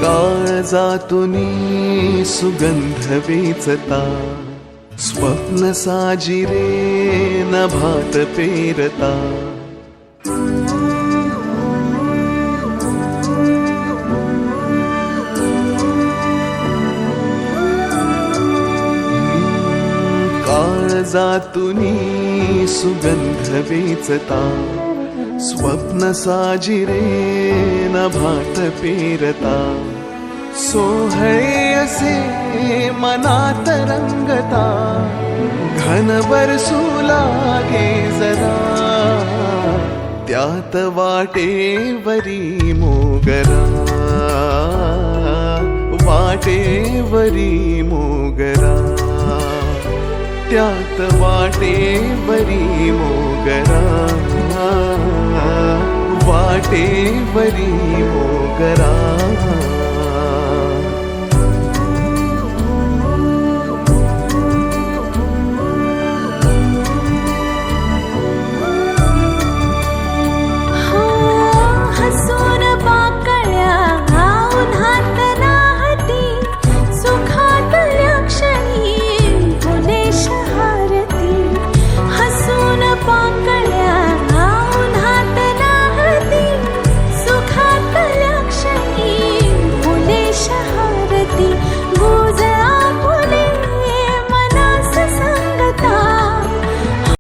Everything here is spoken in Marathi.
काळजातूनी सुगंध वेचता, स्वप्न साजिरे नभात पेरता. काळजातूनी सुगंध वेचता, स्वप्न साजिरे नभात पेरता. सोहळे असे मनात रंगता, घन बरसू लागे जरा, त्यात वाटेवरी मोगरा, वाटेवरी मोगरा, त्यात वाटेवरी मोगरा, वाटेवरी मोगरा.